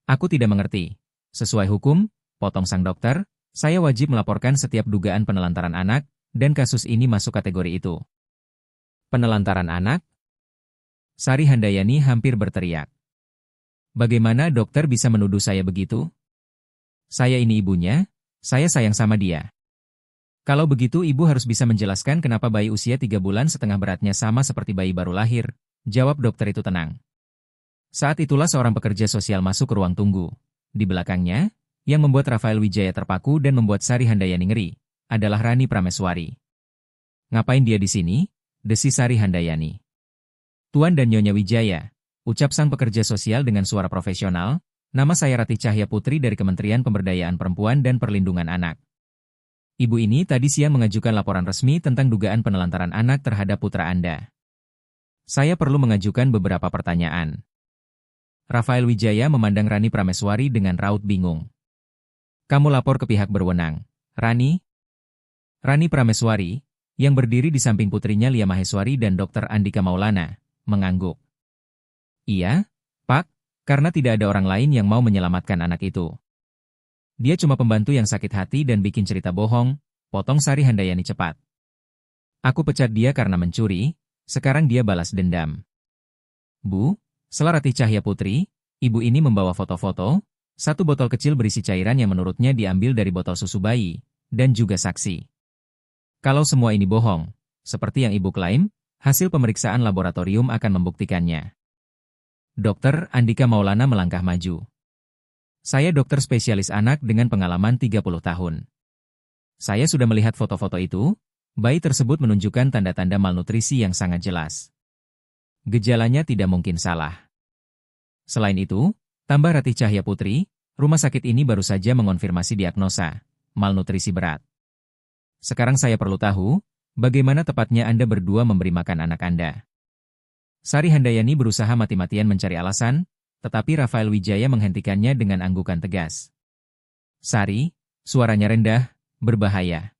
"Aku tidak mengerti. Sesuai hukum," potong sang dokter, "saya wajib melaporkan setiap dugaan penelantaran anak, dan kasus ini masuk kategori itu." "Penelantaran anak?" Sari Handayani hampir berteriak. "Bagaimana dokter bisa menuduh saya begitu? Saya ini ibunya, saya sayang sama dia. Kalau begitu ibu harus bisa menjelaskan kenapa bayi usia 3 bulan setengah beratnya sama seperti bayi baru lahir," jawab dokter itu tenang. Saat itulah seorang pekerja sosial masuk ke ruang tunggu. Di belakangnya, yang membuat Rafael Wijaya terpaku dan membuat Sari Handayani ngeri, adalah Rani Prameswari. "Ngapain dia di sini?" desi Sari Handayani. Tuan dan Nyonya Wijaya, ucap sang pekerja sosial dengan suara profesional, nama saya Ratih Cahya Putri dari Kementerian Pemberdayaan Perempuan dan Perlindungan Anak. Ibu ini tadi siang mengajukan laporan resmi tentang dugaan penelantaran anak terhadap putra Anda. Saya perlu mengajukan beberapa pertanyaan. Rafael Wijaya memandang Rani Prameswari dengan raut bingung. Kamu lapor ke pihak berwenang. Rani? Rani Prameswari, yang berdiri di samping putrinya Lia Maheswari dan Dr. Andika Maulana, mengangguk. Iya, Pak, karena tidak ada orang lain yang mau menyelamatkan anak itu. Dia cuma pembantu yang sakit hati dan bikin cerita bohong, potong Sari Handayani cepat. Aku pecat dia karena mencuri, sekarang dia balas dendam. Bu, Ratih Cahya Putri, ibu ini membawa foto-foto, satu botol kecil berisi cairan yang menurutnya diambil dari botol susu bayi, dan juga saksi. Kalau semua ini bohong, seperti yang ibu klaim, hasil pemeriksaan laboratorium akan membuktikannya. Dr. Andika Maulana melangkah maju. Saya dokter spesialis anak dengan pengalaman 30 tahun. Saya sudah melihat foto-foto itu, bayi tersebut menunjukkan tanda-tanda malnutrisi yang sangat jelas. Gejalanya tidak mungkin salah. Selain itu, tambah Ratih Cahya Putri, rumah sakit ini baru saja mengonfirmasi diagnosa, malnutrisi berat. Sekarang saya perlu tahu, bagaimana tepatnya Anda berdua memberi makan anak Anda. Sari Handayani berusaha mati-matian mencari alasan, tetapi Rafael Wijaya menghentikannya dengan anggukan tegas. Sari, suaranya rendah, berbahaya.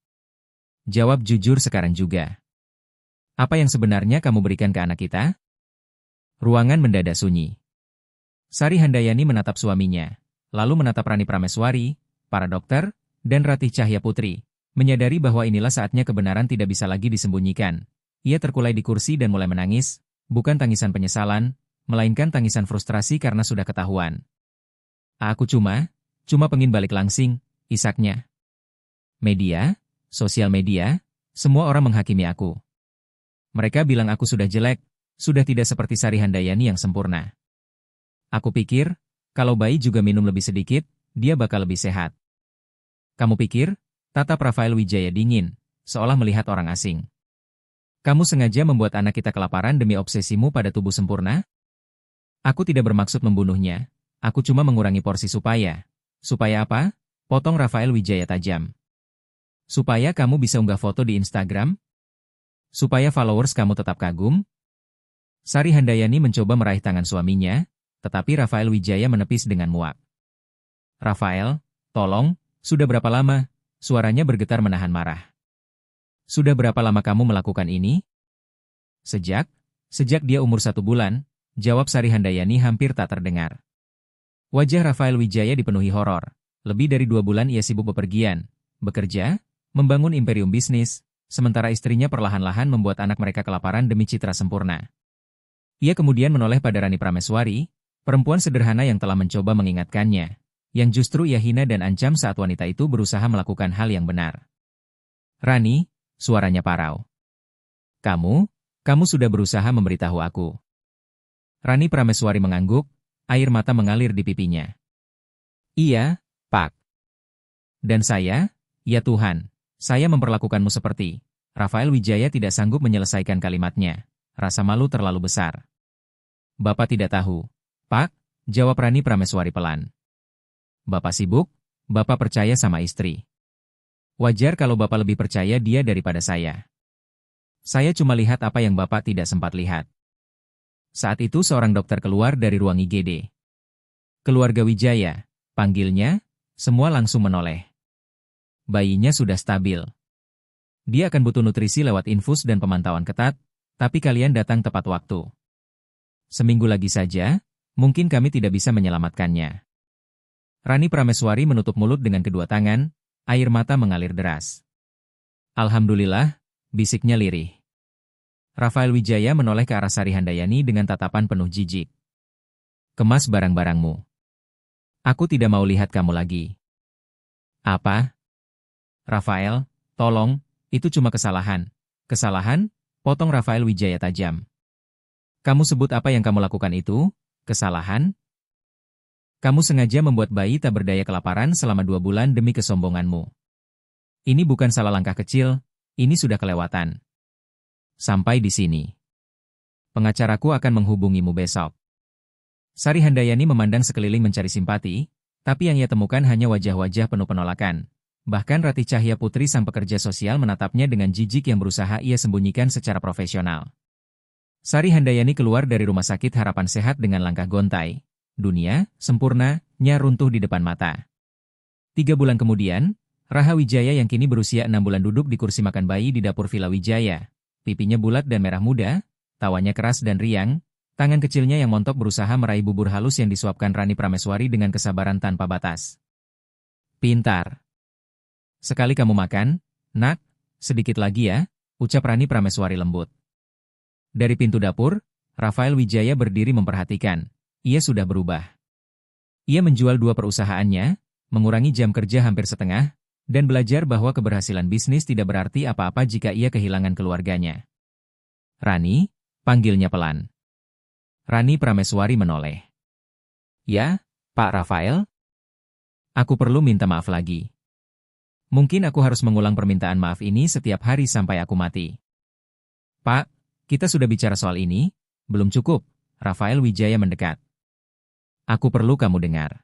Jawab jujur sekarang juga. Apa yang sebenarnya kamu berikan ke anak kita? Ruangan mendadak sunyi. Sari Handayani menatap suaminya, lalu menatap Rani Prameswari, para dokter, dan Ratih Cahya Putri, menyadari bahwa inilah saatnya kebenaran tidak bisa lagi disembunyikan. Ia terkulai di kursi dan mulai menangis, bukan tangisan penyesalan, melainkan tangisan frustrasi karena sudah ketahuan. Aku cuma pengen balik langsing, isaknya. Media, sosial media, semua orang menghakimi aku. Mereka bilang aku sudah jelek, sudah tidak seperti Sari Handayani yang sempurna. Aku pikir, kalau bayi juga minum lebih sedikit, dia bakal lebih sehat. Kamu pikir? Tatap Rafael Wijaya dingin, seolah melihat orang asing. Kamu sengaja membuat anak kita kelaparan demi obsesimu pada tubuh sempurna? Aku tidak bermaksud membunuhnya, aku cuma mengurangi porsi supaya apa? Potong Rafael Wijaya tajam. Supaya kamu bisa unggah foto di Instagram? Supaya followers kamu tetap kagum? Sari Handayani mencoba meraih tangan suaminya, tetapi Rafael Wijaya menepis dengan muak. Rafael, tolong, sudah berapa lama? Suaranya bergetar menahan marah. Sudah berapa lama kamu melakukan ini? Sejak dia umur 1 bulan, jawab Sari Handayani hampir tak terdengar. Wajah Rafael Wijaya dipenuhi horor. Lebih dari 2 bulan ia sibuk bepergian, bekerja, membangun imperium bisnis, sementara istrinya perlahan-lahan membuat anak mereka kelaparan demi citra sempurna. Ia kemudian menoleh pada Rani Prameswari, perempuan sederhana yang telah mencoba mengingatkannya, yang justru ia hina dan ancam saat wanita itu berusaha melakukan hal yang benar. Rani, suaranya parau. Kamu sudah berusaha memberitahu aku. Rani Prameswari mengangguk, air mata mengalir di pipinya. Iya, Pak. Dan saya, ya Tuhan, saya memperlakukanmu seperti. Rafael Wijaya tidak sanggup menyelesaikan kalimatnya. Rasa malu terlalu besar. Bapak tidak tahu. Pak, jawab Rani Prameswari pelan. Bapak sibuk, Bapak percaya sama istri. Wajar kalau Bapak lebih percaya dia daripada saya. Saya cuma lihat apa yang Bapak tidak sempat lihat. Saat itu seorang dokter keluar dari ruang IGD. Keluarga Wijaya, panggilnya, semua langsung menoleh. Bayinya sudah stabil. Dia akan butuh nutrisi lewat infus dan pemantauan ketat, tapi kalian datang tepat waktu. Seminggu lagi saja, mungkin kami tidak bisa menyelamatkannya. Rani Prameswari menutup mulut dengan kedua tangan, air mata mengalir deras. Alhamdulillah, bisiknya lirih. Rafael Wijaya menoleh ke arah Sari Handayani dengan tatapan penuh jijik. Kemas barang-barangmu. Aku tidak mau lihat kamu lagi. Apa? Rafael, tolong, itu cuma kesalahan. Kesalahan? Potong Rafael Wijaya tajam. Kamu sebut apa yang kamu lakukan itu? Kesalahan? Kamu sengaja membuat bayi tak berdaya kelaparan selama 2 bulan demi kesombonganmu. Ini bukan salah langkah kecil, ini sudah kelewatan. Sampai di sini. Pengacaraku akan menghubungimu besok. Sari Handayani memandang sekeliling mencari simpati, tapi yang ia temukan hanya wajah-wajah penuh penolakan. Bahkan Rati Cahya Putri sang pekerja sosial menatapnya dengan jijik yang berusaha ia sembunyikan secara profesional. Sari Handayani keluar dari rumah sakit Harapan Sehat dengan langkah gontai. Dunia, sempurna,nya runtuh di depan mata. 3 bulan kemudian, Raha Wijaya yang kini berusia 6 bulan duduk di kursi makan bayi di dapur Villa Wijaya. Pipinya bulat dan merah muda, tawanya keras dan riang, tangan kecilnya yang montok berusaha meraih bubur halus yang disuapkan Rani Prameswari dengan kesabaran tanpa batas. Pintar. Sekali kamu makan, nak, sedikit lagi ya, ucap Rani Prameswari lembut. Dari pintu dapur, Rafael Wijaya berdiri memperhatikan. Ia sudah berubah. Ia menjual 2 perusahaannya, mengurangi jam kerja hampir setengah, dan belajar bahwa keberhasilan bisnis tidak berarti apa-apa jika ia kehilangan keluarganya. Rani, panggilnya pelan. Rani Prameswari menoleh. Ya, Pak Rafael? Aku perlu minta maaf lagi. Mungkin aku harus mengulang permintaan maaf ini setiap hari sampai aku mati. Pak, kita sudah bicara soal ini, belum cukup, Rafael Wijaya mendekat. Aku perlu kamu dengar.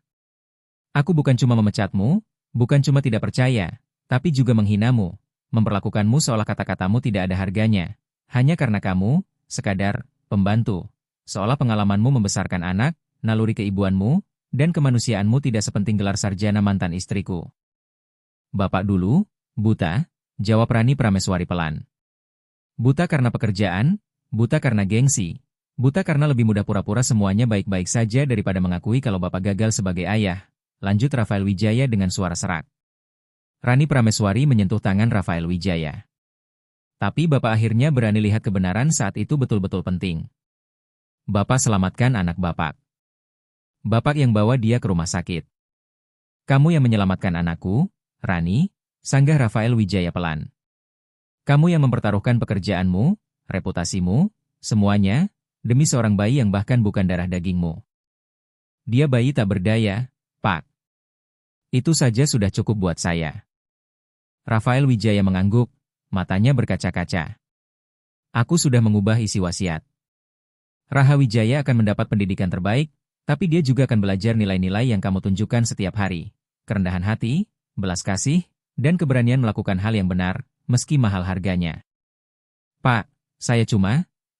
Aku bukan cuma memecatmu, bukan cuma tidak percaya, tapi juga menghinamu, memperlakukanmu seolah kata-katamu tidak ada harganya. Hanya karena kamu, sekadar, pembantu. Seolah pengalamanmu membesarkan anak, naluri keibuanmu, dan kemanusiaanmu tidak sepenting gelar sarjana mantan istriku. Bapak dulu, buta, jawab Rani Prameswari pelan. Buta karena pekerjaan, buta karena gengsi, buta karena lebih mudah pura-pura semuanya baik-baik saja daripada mengakui kalau bapak gagal sebagai ayah, lanjut Rafael Wijaya dengan suara serak. Rani Prameswari menyentuh tangan Rafael Wijaya. Tapi bapak akhirnya berani lihat kebenaran saat itu betul-betul penting. Bapak selamatkan anak bapak. Bapak yang bawa dia ke rumah sakit. Kamu yang menyelamatkan anakku, Rani, sanggah Rafael Wijaya pelan. Kamu yang mempertaruhkan pekerjaanmu, reputasimu, semuanya, demi seorang bayi yang bahkan bukan darah dagingmu. Dia bayi tak berdaya, Pak. Itu saja sudah cukup buat saya. Rafael Wijaya mengangguk, matanya berkaca-kaca. Aku sudah mengubah isi wasiat. Raha Wijaya akan mendapat pendidikan terbaik, tapi dia juga akan belajar nilai-nilai yang kamu tunjukkan setiap hari. Kerendahan hati, belas kasih, dan keberanian melakukan hal yang benar, meski mahal harganya. Pak, saya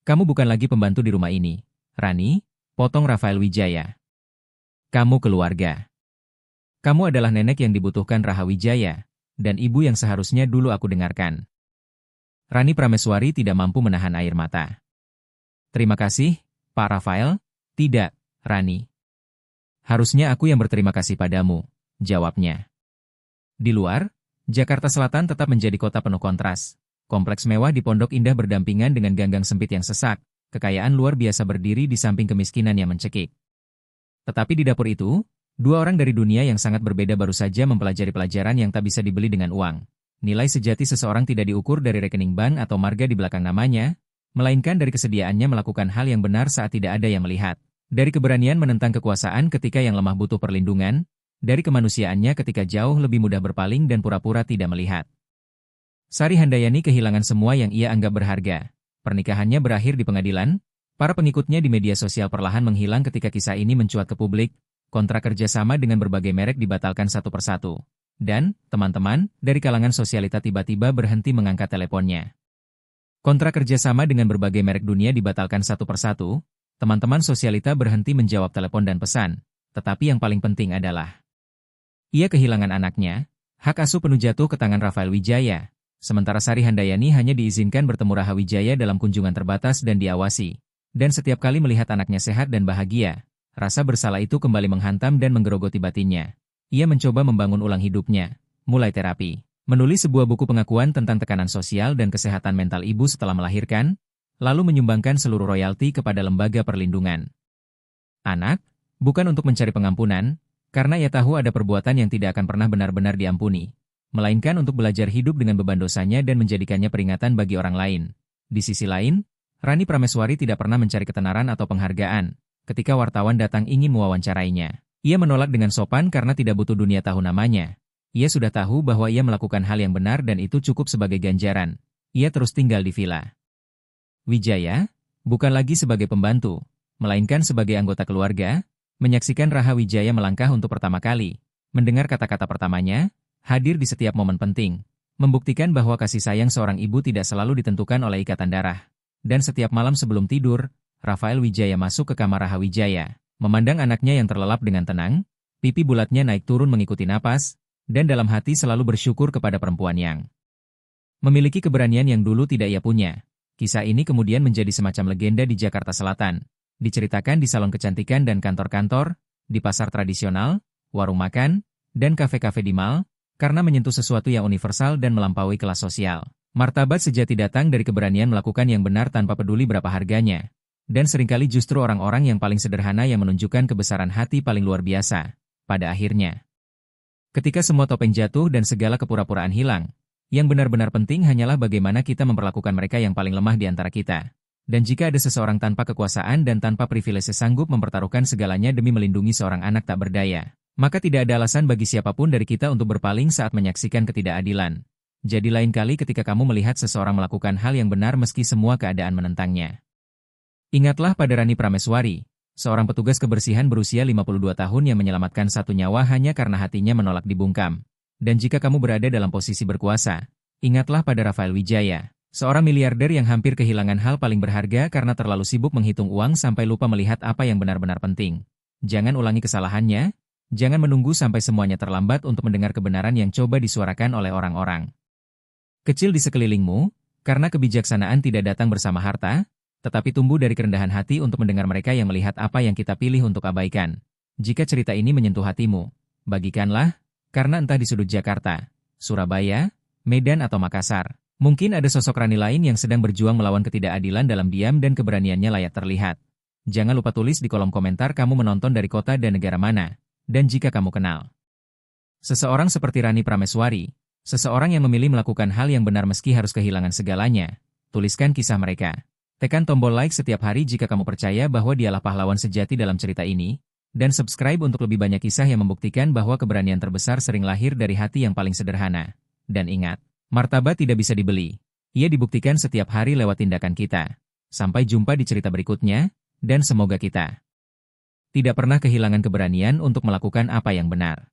kamu bukan lagi pembantu di rumah ini. Rani, potong Rafael Wijaya. Kamu keluarga. Kamu adalah nenek yang dibutuhkan Raha Wijaya, dan ibu yang seharusnya dulu aku dengarkan. Rani Prameswari tidak mampu menahan air mata. Terima kasih, Pak Rafael. Tidak, Rani. Harusnya aku yang berterima kasih padamu, jawabnya. Di luar, Jakarta Selatan tetap menjadi kota penuh kontras. Kompleks mewah di Pondok Indah berdampingan dengan ganggang sempit yang sesak, kekayaan luar biasa berdiri di samping kemiskinan yang mencekik. Tetapi di dapur itu, 2 orang dari dunia yang sangat berbeda baru saja mempelajari pelajaran yang tak bisa dibeli dengan uang. Nilai sejati seseorang tidak diukur dari rekening bank atau marga di belakang namanya, melainkan dari kesediaannya melakukan hal yang benar saat tidak ada yang melihat. Dari keberanian menentang kekuasaan ketika yang lemah butuh perlindungan, dari kemanusiaannya ketika jauh lebih mudah berpaling dan pura-pura tidak melihat. Sari Handayani kehilangan semua yang ia anggap berharga. Pernikahannya berakhir di pengadilan, para pengikutnya di media sosial perlahan menghilang ketika kisah ini mencuat ke publik, kontrak kerjasama dengan berbagai merek dibatalkan satu persatu. Dan, teman-teman, dari kalangan sosialita tiba-tiba berhenti mengangkat teleponnya. Kontrak kerjasama dengan berbagai merek dunia dibatalkan satu persatu, teman-teman sosialita berhenti menjawab telepon dan pesan, tetapi yang paling penting adalah ia kehilangan anaknya, hak asuh penuh jatuh ke tangan Rafael Wijaya, sementara Sari Handayani hanya diizinkan bertemu Raha Wijaya dalam kunjungan terbatas dan diawasi. Dan setiap kali melihat anaknya sehat dan bahagia, rasa bersalah itu kembali menghantam dan menggerogoti batinnya. Ia mencoba membangun ulang hidupnya, mulai terapi, menulis sebuah buku pengakuan tentang tekanan sosial dan kesehatan mental ibu setelah melahirkan, lalu menyumbangkan seluruh royalti kepada lembaga perlindungan anak, bukan untuk mencari pengampunan, karena ia tahu ada perbuatan yang tidak akan pernah benar-benar diampuni, melainkan untuk belajar hidup dengan beban dosanya dan menjadikannya peringatan bagi orang lain. Di sisi lain, Rani Prameswari tidak pernah mencari ketenaran atau penghargaan. Ketika wartawan datang ingin mewawancarainya, ia menolak dengan sopan karena tidak butuh dunia tahu namanya. Ia sudah tahu bahwa ia melakukan hal yang benar dan itu cukup sebagai ganjaran. Ia terus tinggal di villa Wijaya, bukan lagi sebagai pembantu, melainkan sebagai anggota keluarga, menyaksikan Raha Wijaya melangkah untuk pertama kali, mendengar kata-kata pertamanya, hadir di setiap momen penting, membuktikan bahwa kasih sayang seorang ibu tidak selalu ditentukan oleh ikatan darah. Dan setiap malam sebelum tidur, Rafael Wijaya masuk ke kamar Raha Wijaya, memandang anaknya yang terlelap dengan tenang, pipi bulatnya naik turun mengikuti napas, dan dalam hati selalu bersyukur kepada perempuan yang memiliki keberanian yang dulu tidak ia punya. Kisah ini kemudian menjadi semacam legenda di Jakarta Selatan, diceritakan di salon kecantikan dan kantor-kantor, di pasar tradisional, warung makan, dan kafe-kafe di mall, karena menyentuh sesuatu yang universal dan melampaui kelas sosial. Martabat sejati datang dari keberanian melakukan yang benar tanpa peduli berapa harganya. Dan seringkali justru orang-orang yang paling sederhana yang menunjukkan kebesaran hati paling luar biasa. Pada akhirnya, ketika semua topeng jatuh dan segala kepura-puraan hilang, yang benar-benar penting hanyalah bagaimana kita memperlakukan mereka yang paling lemah di antara kita. Dan jika ada seseorang tanpa kekuasaan dan tanpa privilese sanggup mempertaruhkan segalanya demi melindungi seorang anak tak berdaya, maka tidak ada alasan bagi siapapun dari kita untuk berpaling saat menyaksikan ketidakadilan. Jadi lain kali ketika kamu melihat seseorang melakukan hal yang benar meski semua keadaan menentangnya. Ingatlah pada Rani Prameswari, seorang petugas kebersihan berusia 52 tahun yang menyelamatkan satu nyawa hanya karena hatinya menolak dibungkam. Dan jika kamu berada dalam posisi berkuasa, ingatlah pada Rafael Wijaya, seorang miliarder yang hampir kehilangan hal paling berharga karena terlalu sibuk menghitung uang sampai lupa melihat apa yang benar-benar penting. Jangan ulangi kesalahannya, jangan menunggu sampai semuanya terlambat untuk mendengar kebenaran yang coba disuarakan oleh orang-orang kecil di sekelilingmu, karena kebijaksanaan tidak datang bersama harta, tetapi tumbuh dari kerendahan hati untuk mendengar mereka yang melihat apa yang kita pilih untuk abaikan. Jika cerita ini menyentuh hatimu, bagikanlah, karena entah di sudut Jakarta, Surabaya, Medan atau Makassar, mungkin ada sosok Rani lain yang sedang berjuang melawan ketidakadilan dalam diam dan keberaniannya layak terlihat. Jangan lupa tulis di kolom komentar kamu menonton dari kota dan negara mana, dan jika kamu kenal seseorang seperti Rani Prameswari, seseorang yang memilih melakukan hal yang benar meski harus kehilangan segalanya, tuliskan kisah mereka. Tekan tombol like setiap hari jika kamu percaya bahwa dialah pahlawan sejati dalam cerita ini, dan subscribe untuk lebih banyak kisah yang membuktikan bahwa keberanian terbesar sering lahir dari hati yang paling sederhana. Dan ingat, martabat tidak bisa dibeli. Ia dibuktikan setiap hari lewat tindakan kita. Sampai jumpa di cerita berikutnya, dan semoga kita tidak pernah kehilangan keberanian untuk melakukan apa yang benar.